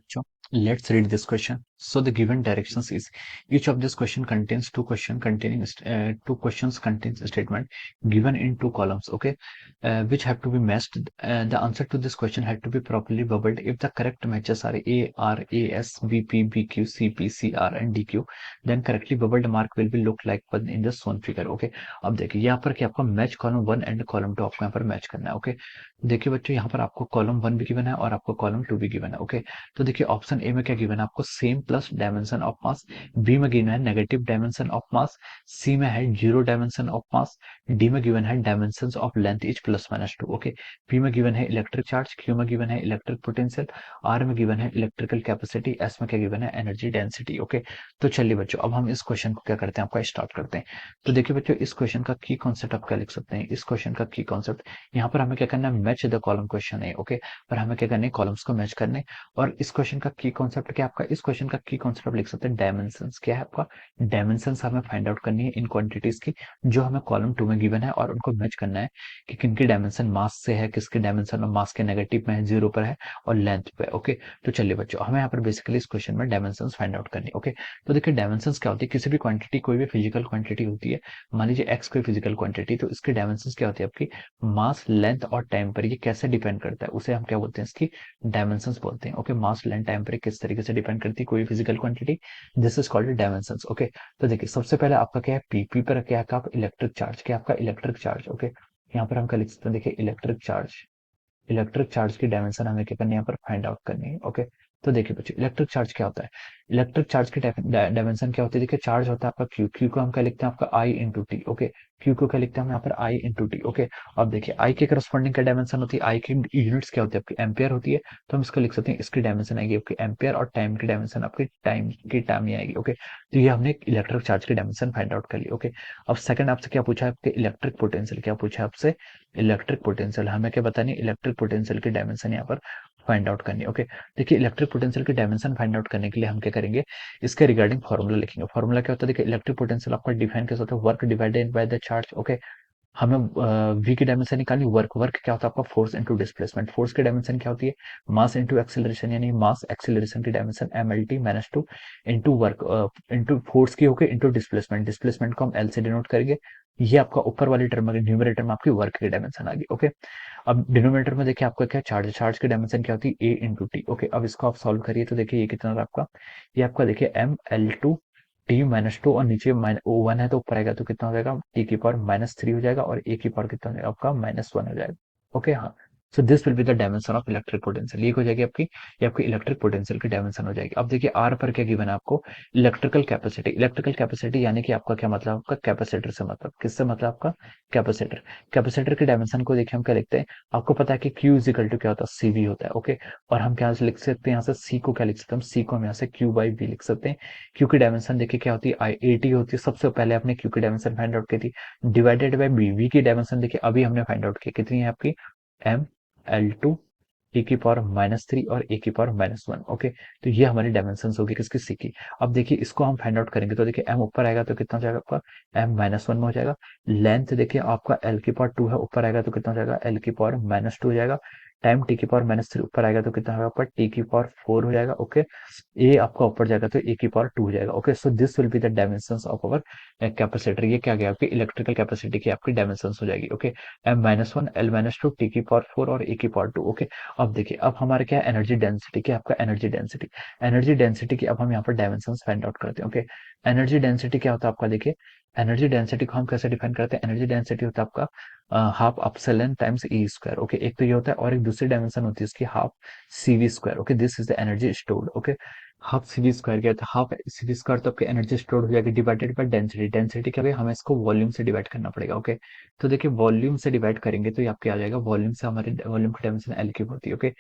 बच्चों, let's read this question. So the given directions is each of this question contains two questions contains a statement given in two columns, okay, which have to be matched. The answer to this question had to be properly bubbled. If the correct matches are A, R, A, S, B, P, B, Q, C, P, C, R and D, Q, then correctly bubbled mark will be look like one in the shown figure. Okay, अब देखिए यहाँ पर क्या आपका match column 1 and column 2 आपको यहाँ पर match करना है. ओके, देखिए बच्चों यहाँ पर आपको कॉलम 1 भी गिवन है और आपको कॉलम 2 भी गिवन है. ओके, तो देखिए ऑप्शन ए में क्या गिवन है आपको same plus dimension of mass, B में गिवन है negative dimension of mass, C में है zero dimension of mass, D में गिवन है dimension of length is plus minus 2. Okay, P में गिवन है इलेक्ट्रिक चार्ज, क्यू में गिवन है इलेक्ट्रिक पोटेंशियल, आर में गिवन है इलेक्ट्रिकल कैपेसिटी, एस में क्या गिवन है एनर्जी डेंसिटी. ओके, तो चलिए बच्चों अब हम इस क्वेश्चन को क्या करते हैं आपका स्टार्ट करते हैं. तो देखिए बच्चों इस क्वेश्चन का की कॉन्सेप्ट आप क्या लिख सकते हैं. इस क्वेश्चन का की कॉन्सेप्ट यहाँ पर हमें क्या करना है मैच द कॉलम क्वेश्चन है. ओके, और हमें क्या करना है कॉलम्स को मैच करने. और इस क्वेश्चन का की कॉन्सेप्ट क्या आपका, इस क्वेश्चन का की कॉन्सेप्ट आप लिख सकते हैं डायमेंशंस. क्या है आपका डायमेंशंस हमें फाइंड आउट करनी है इन क्वांटिटीज की जो हमें कॉलम 2 में गिवन है और उनको मैच करना है कि किनकी डायमेंशन मास से है, किसके डायमेंशन और मास के नेगेटिव में है, जीरो पर है और लेंथ पे. ओके, तो चलिए बच्चों हमें यहाँ पर बेसिकली इस क्वेश्चन में डायमेंशंस फाइंड आउट करनी है. ओके, तो देखिए डायमेंशंस क्या होती है, किसी भी क्वांटिटी कोई भी फिजिकल क्वांटिटी होती है, मान लीजिए एक्स कोई फिजिकल क्वांटिटी, तो इसकी डायमेंशंस क्या होती है आपकी मास लेंथ और टाइम पर ये कैसे डिपेंड करता है उसे हम क्या बोलते हैं इसकी डायमेंशंस बोलते हैं. ओके, मास लेंथ टाइम पर किस तरीके से डिपेंड करती है कोई physical quantity, this is called dimensions. Okay, तो देखिए सबसे पहले आपका क्या है पी पर क्या है आप इलेक्ट्रिक चार्ज, क्या आपका इलेक्ट्रिक चार्ज. ओके, यहाँ पर हम क्या लिख सकते हैं देखिए इलेक्ट्रिक चार्ज, इलेक्ट्रिक चार्ज की डायमेंशन हमें क्या करनी है यहाँ पर फाइंड आउट करनी है. ओके, तो देखिए बच्चों इलेक्ट्रिक चार्ज क्या होता है, इलेक्ट्रिक चार्ज की डायमेंशन क्या होती है, देखिए चार्ज होता है आपका क्यू, क्यू को हम क्या लिखते हैं आपका आई इंटू टी. ओके, क्यू को क्या लिखते हैं हम यहाँ पर आई इंटू टी. ओके, अब देखिए आई के करस्पॉन्डिंग क्या डायमेंशन होती है, आई की यूनिट्स क्या होती है आपकी एम्पियर होती है, तो हम इसको लिख सकते हैं इसकी डायमेंशन आएगी आपकी एम्पियर और टाइम की डायमेंशन आपकी टाइम ही आएगी. ओके, तो ये हमने इलेक्ट्रिक चार्ज की डायमेंशन फाइंड आउट कर ली. ओके, अब सेकंड आपसे क्या पूछा है आपके इलेक्ट्रिक पोटेंशियल, क्या पूछा है आपसे इलेक्ट्रिक पोटेंशियल, हमें क्या बतानी है इलेक्ट्रिक पोटेंशियल की डायमेंशन यहाँ पर फाइंड आउट करनी है. ओके, देखिए इलेक्ट्रिक पोटेंशियल की डायमेंशन फाइंड आउट करने के लिए हम क्या करेंगे इसके रिगार्डिंग फॉर्मूला लिखेंगे. फॉर्मूला क्या होता है देखिए इलेक्ट्रिक पोटेंशियल आपका डिफाइन कैसे होता है work divided by the charge. Okay, हमें वी की डायमेंशन निकालनी, वर्क वर्क क्या होता है आपका फोर्स इनटू डिस्प्लेसमेंट, फोर्स की डायमेंशन क्या होती है मास इनटू एक्सेलरेशन, यानी मास एक्सेलरेशन की dimension M L T minus two into work into force की होगी इंटू डिस्प्लेसमेंट, डिस्प्लेसमेंट को हम एल से डिनोट करेंगे. ये आपका ऊपर वाली टर्म में न्यूमरेटर में आपकी वर्क की डायमेंशन आ गई. ओके, अब डिनोमिनेटर में देखिए आपका क्या चार्ज, चार्ज की डायमेंशन क्या होती है ए इंटू टी. ओके, अब इसको आप सॉल्व करिए तो देखिए ये कितना रहा आपका, ये आपका देखिए M L two T minus two और नीचे वन है तो ऊपर आएगा तो कितना हो जाएगा टी की पावर माइनस थ्री हो जाएगा और ए की पावर कितना हो जाएगा आपका माइनस वन हो जाएगा. ओके, हाँ, so this will be the dimension of electric potential. ये हो जाएगी आपकी, ये आपकी इलेक्ट्रिक पोटेंशियल की डायमेंशन हो जाएगी. अब देखिए आर पर क्या गिवन है आपको इलेक्ट्रिकल कैपेसिटी, इलेक्ट्रिकल कैपेसिटी यानी कि आपका क्या मतलब आपका कैपेसिटर से मतलब किससे मतलब आपका कैपेसिटर, कैपेसिटर की डायमेंशन को देखिए हम क्या लिखते हैं, आपको पता है कि Q इज इक्वल टू क्या होता है सीवी होता है. ओके, और हम क्या लिख सकते हैं यहाँ से सी को क्या लिख सकते हैं हम सी को हम यहाँ से क्यू बाई वी लिख सकते हैं. क्यू की डायमेंशन देखिए क्या होती है आई ए टी होती है, सबसे पहले आपने क्यू की डायमेंशन फाइंड आउट की थी डिवाइडेड बाई बी, वी की डायमेंशन देखिए अभी हमने फाइंड आउट की कितनी है आपकी एम एल टू टी की पावर माइनस थ्री और ए की पावर माइनस वन. ओके, तो ये हमारी डायमेंशन होगी किसकी सी की. अब देखिए इसको हम फाइंड आउट करेंगे तो देखिए एम ऊपर आएगा तो कितना हो जाएगा आपका एम माइनस वन में हो जाएगा. लेंथ देखिए आपका एल की पावर टू है, ऊपर आएगा तो कितना हो जाएगा एल की पावर माइनस टू हो जाएगा. टाइम टी की पावर माइनस थ्री ऊपर आएगा तो कितना होगा आपका टी की पावर फोर हो जाएगा. ओके, ए आपका ऊपर जाएगा तो ए की पावर टू हो जाएगा. Okay, so this will be the dimensions of our capacitor. ये क्या गया आपकी इलेक्ट्रिकल कैपेसिटी की आपकी डायमेंशंस हो जाएगी. Okay, M minus one L minus two T की पावर फोर और ए की पावर टू. ओके, अब देखिए अब हमारे क्या है एनर्जी डेंसिटी, क्या आपका एनर्जी डेंसिटी, एनर्जी डेंसिटी की अब हम यहाँ पर डायमेंशंस फाइंड आउट करते हैं. ओके, एनर्जी डेंसिटी क्या होता है आपका देखिए एनर्जी डेंसिटी को हम कैसे डिफाइन करते हैं, एनर्जी डेंसिटी होता है आपका half अपसिलन times E square. Okay, एक तो ये होता है और एक दूसरी डायमेंशन होती है इसकी half CV square. Okay, this is the energy stored. Okay, half CV square क्या होता है हाफ सीवी स्क्वायर तो आपकी एनर्जी स्टोर हो जाएगी डिवाइडेड बाय डेंसिटी, डेंसिटी क्या है हमें इसको वॉल्यूम से डिवाइड करना पड़ेगा. ओके, तो देखिए वॉल्यूम से डिवाइड करेंगे तो ये आपके आ जाएगा वॉल्यूम से हमारे वॉल्यूम की डायमेंशन एल क्यूब होती है. ओके,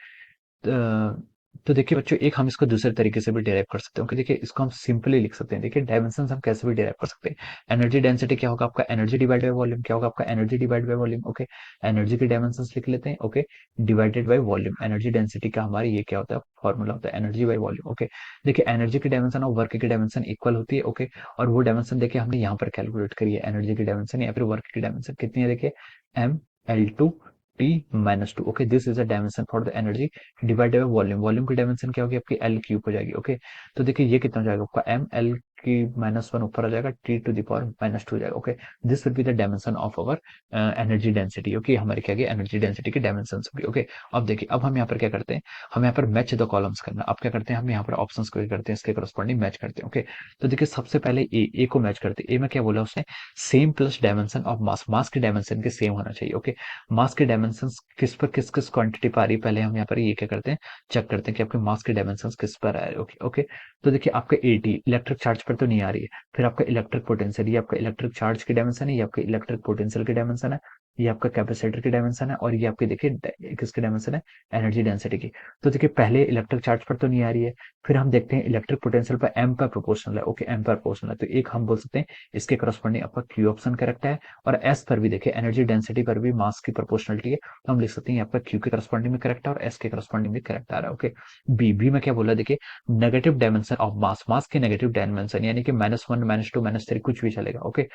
तो देखिए बच्चों एक हम इसको दूसरे तरीके से भी डिराइव कर सकते हैं. ओके, देखिए इसको हम सिंपली लिख सकते हैं, देखिए डायमेंशन हम कैसे भी डिराइव कर सकते हैं. एनर्जी डेंसिटी क्या होगा आपका एनर्जी डिवाइड बाय वॉल्यूम, क्या होगा आपका energy divide by volume. Okay, energy की डायमेंशन लिख लेते हैं. Okay, divided by volume, energy density का हमारी ये क्या होता है फॉर्मूला होता है एनर्जी बाय वॉल्यूम. ओके, देखिए एनर्जी की डायमेंशन और वर्क की डायमेंशन इक्वल होती है. ओके, और वो डायमेंशन देखिए हमने यहाँ पर कैलकुलेट करी है एनर्जी की डायमेंशन या फिर वर्क की डायमेंशन कितनी है देखिए M L two T-2। Okay, this is a dimension for the energy divided by volume. Volume की डायमेंशन क्या होगी आपकी, L क्यूब हो जाएगी। ओके, तो देखिए ये कितना हो जाएगा आपका M L की -1 ऊपर आ जाएगा, T⁻⁻2 हो जाएगा। Okay, this will be the dimension of our energy density. Okay, हमारे क्या गया एनर्जी डेंसिटी की डायमेंशन होगी। ओके, अब देखिए अब हम यहाँ पर क्या करते हैं, हम यहाँ पर मैच द कॉलम्स करना। अब क्या करते हैं, हम यहाँ पर ऑप्शंस को करते हैं, इसके करस्पॉन्डिंग मैच करते हैं। ओके, तो देखिए सबसे पहले ए को मैच करते हैं। ए में क्या बोला उसने, same plus dimension of mass, mass की डायमेंशन के सेम होना चाहिए। ओके, मास के डायमेंशन किस पर किस किस क्वांटिटी पर आ रही है, पहले हम यहाँ पर ये क्या करते हैं, चेक करते हैं कि आपके मास के डायमेंशन किस पर आ रहे हैं। ओके ओके, तो देखिए आपका 80 इलेक्ट्रिक चार्ज पर तो नहीं आ रही है। फिर आपका इलेक्ट्रिक पोटेंशियल, ये आपका इलेक्ट्रिक चार्ज की डायमेंशन है, ये आपका इलेक्ट्रिक पोटेंशियल की डायमेंशन है, ये आपका कैपेसिटर की डायमेंशन है, और ये आपकी देखिए किसकी डायमेंशन है, एनर्जी डेंसिटी की। तो देखिए पहले इलेक्ट्रिक चार्ज पर तो नहीं आ रही है, फिर हम देखते हैं इलेक्ट्रिक पोटेंशियल पर एम पर प्रोपोर्शनल है। ओके, एम पर प्रोपोर्शनल है, तो एक हम बोल सकते हैं इसके करस्पॉन्डिंग आपका क्यू ऑप्शन करेक्ट है। और एस पर भी देखिए एनर्जी डेंसिटी पर भी मास की प्रोपोर्शनलिटी है, तो हम लिख सकते हैं आपका क्यू के करस्पॉन्डिंग में करेक्ट है और एस के करस्पॉन्डिंग भी करेक्ट आ रहा है। ओके, बी में क्या बोला देखिए, नेगेटिव डायमेंशन ऑफ मास, मास के नेगेटिव डायमेंशन यानी कि -1 -2 -3 कुछ भी चलेगा। ओके,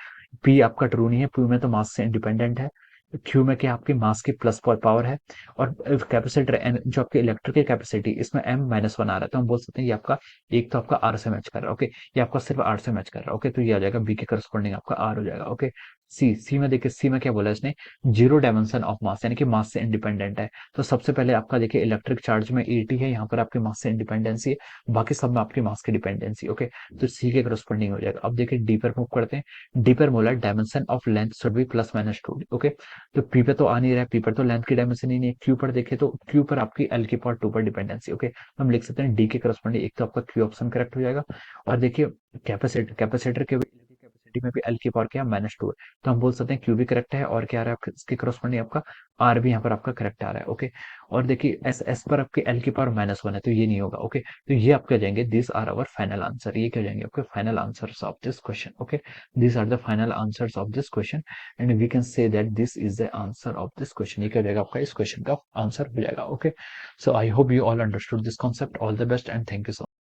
पी आपका ट्रू नहीं है, पी में तो मास से इंडिपेंडेंट है। क्यू में क्या आपकी मास की प्लस पावर है, और कैपेसिटर जो आपकी इलेक्ट्रिकल कैपेसिटी इसमें M-1 आ रहा है, तो हम बोल सकते हैं ये आपका एक तो आपका आर से मैच कर रहा है। ओके, ये आपका सिर्फ आर से मैच कर रहा है। ओके, तो ये आ जाएगा बी के करस्पॉन्डिंग आपका आर हो जाएगा। ओके, सी में देखिए, सी में क्या बोला इसने, जीरो डायमेंशन ऑफ मास यानी कि मास से इंडिपेंडेंट है। तो सबसे पहले आपका देखिए इलेक्ट्रिक चार्ज में 80 है, यहाँ पर आपकी मास से इंडिपेंडेंसी है, बाकी सब में आपकी मास की डिपेंडेंसी। ओके, तो सी के करस्पॉन्डिंग हो जाएगा। अब देखिए डी पर मूव करते हैं। डी पर बोला dimension of length should be +-2। Okay, तो पी पे तो आ नहीं रहा है, पी पर तो लेंथ की डायमेंशन ही नहीं है। क्यू पर देखे तो क्यू पर आपकी L⁻² पर डिपेंडेंसी। ओके, हम लिख सकते हैं डी के करस्पॉन्डिंग एक तो आपका क्यू ऑप्शन करेक्ट हो जाएगा। और देखिए कैपेसिटर के कैपेसिटी में भी L⁻² क्या -2 है, तो हम बोल सकते हैं क्यू भी करेक्ट है, और क्या आ रहा है इसके करस्पॉन्डिंग आपका आर भी यहाँ पर आपका करेक्ट आ रहा है। ओके, और देखिए एस पर आपके L⁻−1 है, तो ये नहीं होगा। ओके, तो ये आप क्या जाएंगे, this are our final answer, ये क्या जाएंगे आपके final answers of this question. Okay, this are the final answers of this question, and we can say that this is the answer of this question. ये क्या हो जाएगा आपका इस क्वेश्चन का आंसर हो जाएगा। Okay, so I hope you all understood this concept. All the best and thank you so